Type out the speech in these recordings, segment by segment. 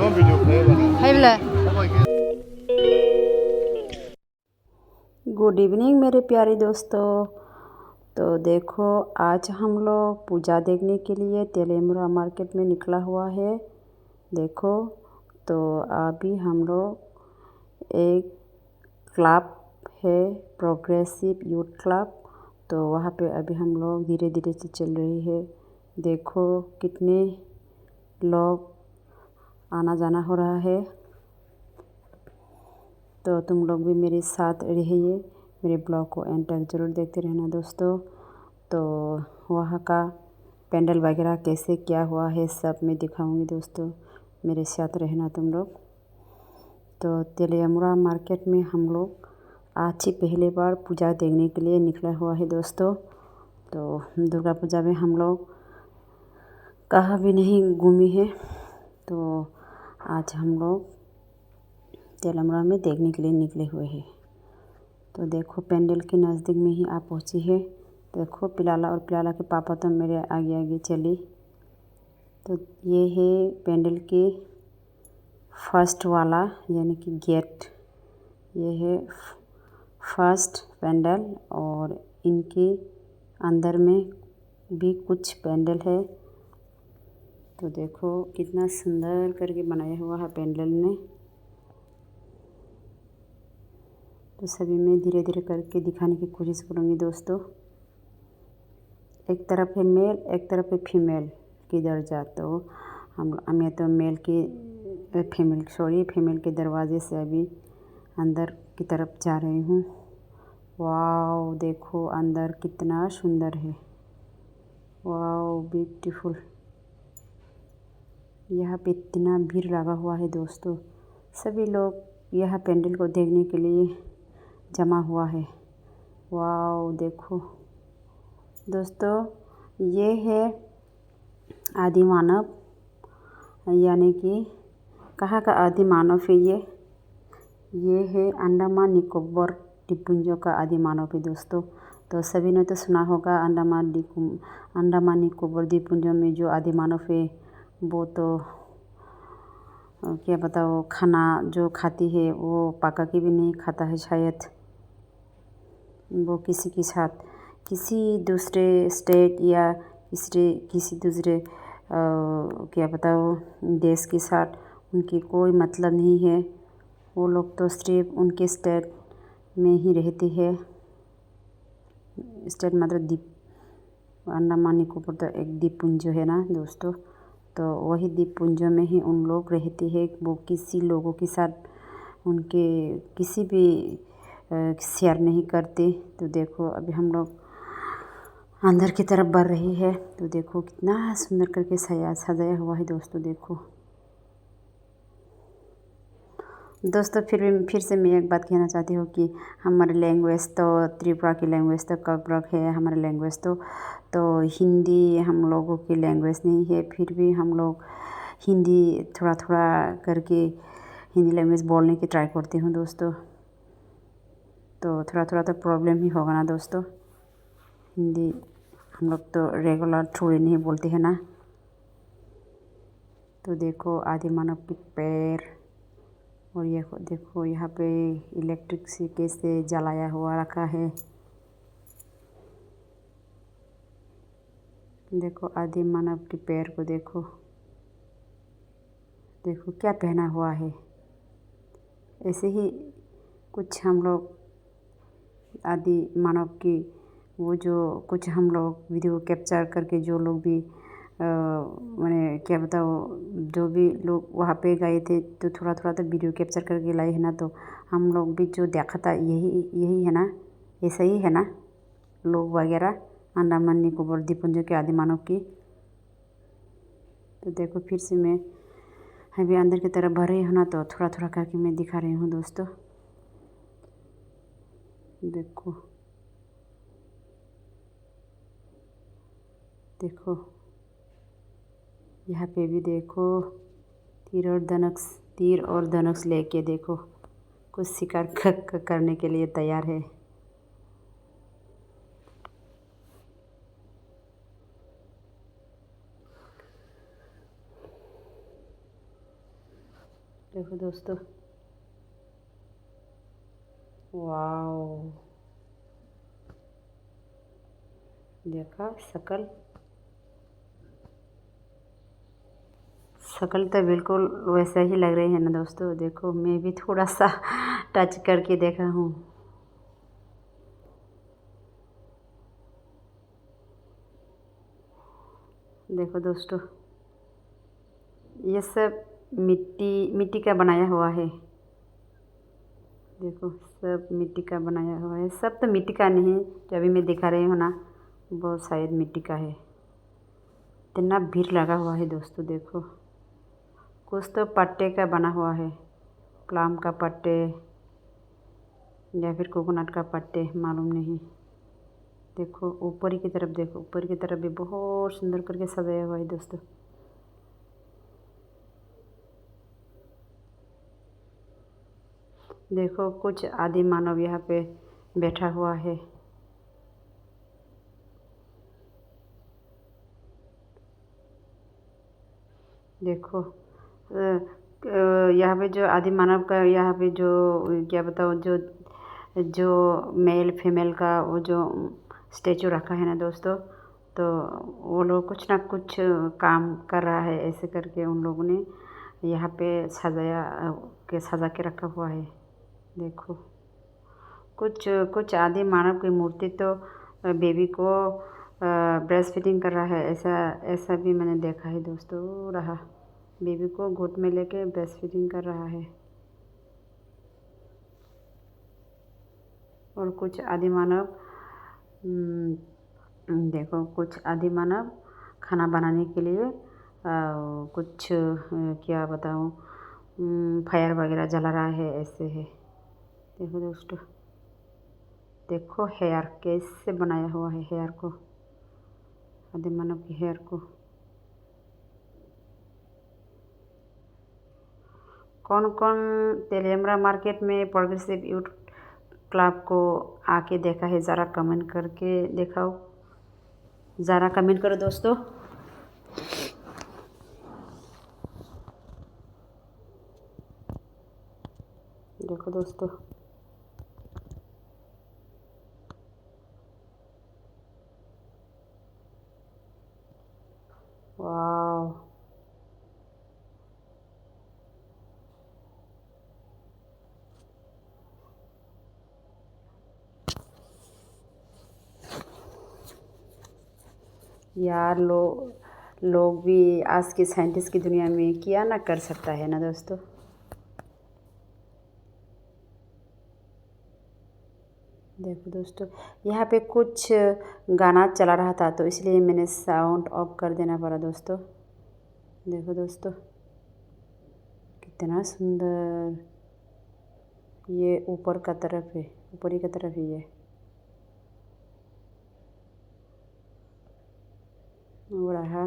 है बोला। Good evening मेरे प्यारे दोस्तों। तो देखो, आज हम लोग पूजा देखने के लिए तेलेमुरा मार्केट में निकला हुआ है। देखो, तो अभी हम लोग एक क्लब है, प्रोग्रेसिव यूथ क्लब, तो वहाँ पे अभी हम लोग धीरे धीरे से चल रही है। देखो कितने लोग आना जाना हो रहा है। तो तुम लोग भी मेरे साथ रहिए, मेरे ब्लॉग को एंड तक ज़रूर देखते रहना दोस्तों। तो वहाँ का पेंडल वगैरह कैसे क्या हुआ है सब मैं दिखाऊंगी दोस्तों, मेरे साथ रहना तुम लोग। तो तेलियामुरा मार्केट में हम लोग आज ही पहली बार पूजा देखने के लिए निकला हुआ है दोस्तों। तो दुर्गा पूजा में हम लोग कहाँ भी नहीं घूमी है, तो आज हम लोग तेलियामुरा में देखने के लिए निकले हुए हैं। तो देखो पेंडल के नज़दीक में ही आप पहुँची है। देखो पिलाला और पिलाला के पापा तो मेरे आगे आगे चली। तो ये है पेंडल के फर्स्ट वाला यानी कि गेट, ये है फर्स्ट पेंडल, और इनके अंदर में भी कुछ पेंडल है। तो देखो कितना सुंदर करके बनाया हुआ है पेंडल ने। तो सभी मैं धीरे धीरे करके दिखाने की कोशिश करूँगी दोस्तों। एक तरफ है मेल, एक तरफ है फीमेल की दर्जा। तो मैं तो फीमेल के दरवाजे से अभी अंदर की तरफ जा रही हूँ। वाओ देखो अंदर कितना सुंदर है, वाओ ब्यूटीफुल। यहाँ पे इतना भीड़ लगा हुआ है दोस्तों, सभी लोग यह पेंडल को देखने के लिए जमा हुआ है। वाओ देखो दोस्तों, ये है आदि मानव, यानी कि कहाँ का आदि मानव है ये है अंडमान निकोबार द्वीपपुंजों का आदि मानव है दोस्तों। तो सभी ने तो सुना होगा अंडमान निकोबार द्वीपपुंजों में जो आदि मानव है वो तो क्या बताओ, खाना जो खाती है वो पका के भी नहीं खाता है शायद। वो किसी के साथ, किसी दूसरे स्टेट या किसी दूसरे क्या बताओ देश के साथ उनकी कोई मतलब नहीं है। वो लोग तो सिर्फ उनके स्टेट में ही रहते हैं। स्टेट मतलब द्वीप, अंडमान निकोबार तो एक द्वीपपुंज है ना दोस्तों। तो वही द्वीपपुंजों में ही उन लोग रहते हैं। वो किसी लोगों के साथ उनके किसी भी शेयर नहीं करते। तो देखो अभी हम लोग अंदर की तरफ बढ़ रही है। तो देखो कितना सुंदर करके सजाया हुआ है दोस्तों। देखो दोस्तों, फिर से मैं एक बात कहना चाहती हूँ कि हमारी लैंग्वेज तो त्रिपुरा की लैंग्वेज तो ककब्रक है। हमारी लैंग्वेज तो हिंदी हम लोगों की लैंग्वेज नहीं है। फिर भी हम लोग हिंदी थोड़ा थोड़ा करके हिंदी लैंग्वेज बोलने की ट्राई करती हूँ दोस्तों। तो थोड़ा थोड़ा तो प्रॉब्लम ही होगा ना दोस्तों, हिंदी हम लोग तो रेगुलर थोड़ी नहीं बोलते हैं ना। तो देखो आदि मानव की पैर, और ये देखो यहाँ पे इलेक्ट्रिसिटी से जलाया हुआ रखा है। देखो आदि मानव के पैर को देखो, देखो क्या पहना हुआ है। ऐसे ही कुछ हम लोग आदि मानव की वो जो कुछ हम लोग वीडियो कैप्चर करके जो लोग भी मैंने क्या बताओ, जो भी लोग वहाँ पे गए थे तो थोड़ा थोड़ा तो वीडियो कैप्चर करके लाए है ना। तो हम लोग भी जो देखा था यही है ना, ऐसा ही है ना लोग वगैरह अंडमान निकोबार द्वीपपुंज के आदि मानव की। तो देखो फिर से मैं अभी अंदर की तरफ भर रही हूँ ना, तो थोड़ा थोड़ा करके मैं दिखा रही हूँ दोस्तों। देखो देखो यहाँ पे भी देखो तीर और धनुष लेके देखो कुछ शिकार करने के लिए तैयार है। देखो दोस्तों, वाओ, देखा शकल तो बिल्कुल वैसा ही लग रही है ना दोस्तों। देखो मैं भी थोड़ा सा टच करके देखा हूँ। देखो दोस्तों, ये सब मिट्टी का बनाया हुआ है। देखो सब मिट्टी का बनाया हुआ है। सब तो मिट्टी का नहीं, जो अभी मैं दिखा रही हूँ ना, वो शायद मिट्टी का है। इतना भीड़ लगा हुआ है दोस्तों। देखो कुछ तो पट्टे का बना हुआ है, प्लाम का पट्टे या फिर कोकोनट का पट्टे, मालूम नहीं। देखो ऊपर की तरफ, देखो ऊपर की तरफ भी बहुत सुंदर करके सजाया हुआ है दोस्तों। देखो कुछ आदि मानव यहाँ पे बैठा हुआ है। देखो यहाँ पे जो आदि मानव का, यहाँ पे जो क्या बताओ, जो मेल फीमेल का वो जो स्टेचू रखा है ना दोस्तों, तो वो लोग कुछ ना कुछ काम कर रहा है। ऐसे करके उन लोगों ने यहाँ पे सजा के रखा हुआ है। देखो कुछ कुछ आदि मानव की मूर्ति तो बेबी को ब्रेस्ट फीडिंग कर रहा है, ऐसा ऐसा भी मैंने देखा है दोस्तों। रहा बेबी को गोद में लेके ब्रेस्ट फीडिंग कर रहा है। और कुछ आदि मानव देखो कुछ आदि मानव खाना बनाने के लिए कुछ क्या बताऊँ, फायर वगैरह जला रहा है, ऐसे है। देखो दोस्तों, देखो हेयर कैसे बनाया हुआ है, हेयर को, आदि मानव के हेयर को। कौन कौन तेलियमरा मार्केट में प्रोग्रेसिव यूथ क्लब को आके देखा है, ज़रा कमेंट करके दिखाओ, ज़रा कमेंट करो दोस्तों। देखो दोस्तों, वाह, यार लोग भी आज के साइंटिस्ट की दुनिया में क्या ना कर सकता है ना दोस्तों। देखो दोस्तों, यहाँ पे कुछ गाना चला रहा था, तो इसलिए मैंने साउंड ऑफ कर देना पड़ा दोस्तों। देखो दोस्तों, कितना सुंदर, ये ऊपर का तरफ है, ऊपरी का तरफ ही है। वो रहा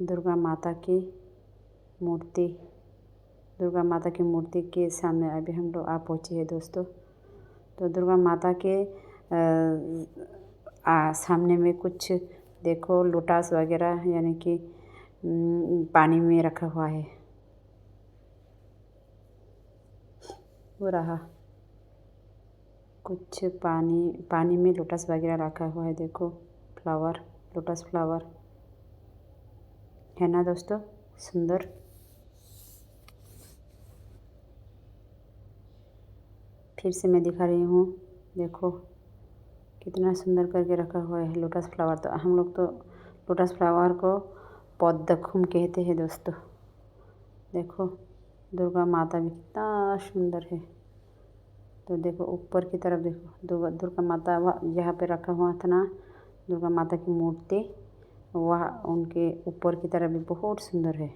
दुर्गा माता की मूर्ति। दुर्गा माता की मूर्ति के सामने अभी हम लोग आ पहुँचे हैं दोस्तों। तो दुर्गा माता के सामने में कुछ देखो लोटस वगैरह, यानी कि पानी में रखा हुआ है। वो रहा कुछ पानी में लोटस वगैरह रखा हुआ है। देखो फ्लावर, लोटस फ्लावर है ना दोस्तों, सुंदर। फिर से मैं दिखा रही हूँ, देखो कितना सुंदर करके रखा हुआ है लोटस फ्लावर। तो हम लोग तो लोटस फ्लावर को पद्मखुम कहते हैं दोस्तों। देखो दुर्गा माता भी कितना सुंदर है। तो देखो ऊपर की तरफ, देखो दुर्गा माता यहाँ पे रखा हुआ था ना, दुर्गा माता की मूर्ति, वह उनके ऊपर की तरफ भी बहुत सुंदर है,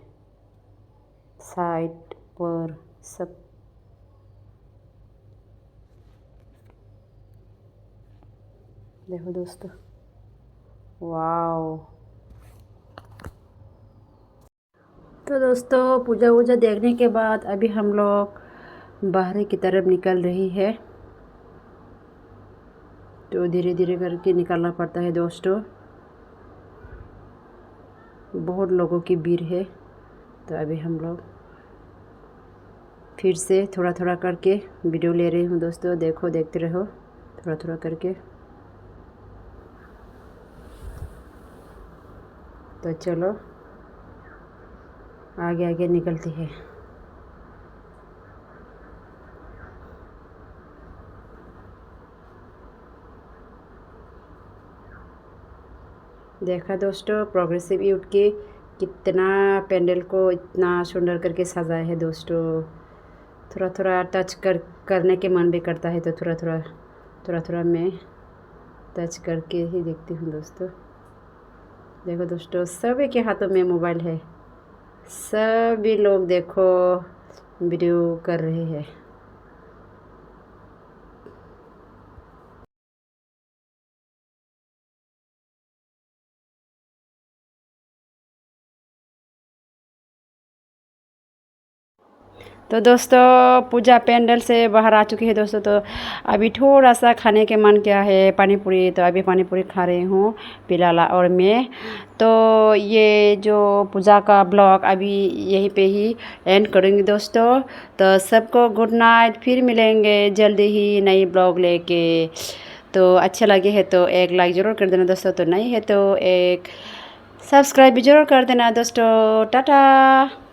साइड पर सब। देखो दोस्तों, वाओ। तो दोस्तों पूजा वूजा देखने के बाद अभी हम लोग बाहर की तरफ निकल रही है। तो धीरे धीरे करके निकलना पड़ता है दोस्तों, बहुत लोगों की भीड़ है। तो अभी हम लोग फिर से थोड़ा थोड़ा करके वीडियो ले रही हूँ दोस्तों। देखो, देखते रहो थोड़ा थोड़ा करके। तो चलो आगे आगे निकलती है। देखा दोस्तों, प्रोग्रेसिव यूथ के कितना पेंडल को इतना सुंदर करके सजाया है दोस्तों। थोड़ा थोड़ा टच करने के मन भी करता है, तो थोड़ा थोड़ा मैं टच करके ही देखती हूँ दोस्तों। देखो दोस्तों, सभी के हाथों में मोबाइल है, सभी लोग देखो वीडियो कर रहे हैं। तो दोस्तों, पूजा पेंडल से बाहर आ चुकी है दोस्तों। तो अभी थोड़ा सा खाने के मन क्या है, पानी पूरी। तो अभी पानी पूरी खा रही हूँ पिलाला और मैं। तो ये जो पूजा का ब्लॉग अभी यहीं पे ही एंड करूँगी दोस्तों। तो सबको गुड नाइट, फिर मिलेंगे जल्दी ही नई ब्लॉग लेके। तो अच्छे लगे है तो एक लाइक ज़रूर कर देना दोस्तों, तो नहीं है तो एक सब्सक्राइब भी ज़रूर कर देना दोस्तों। टाटा।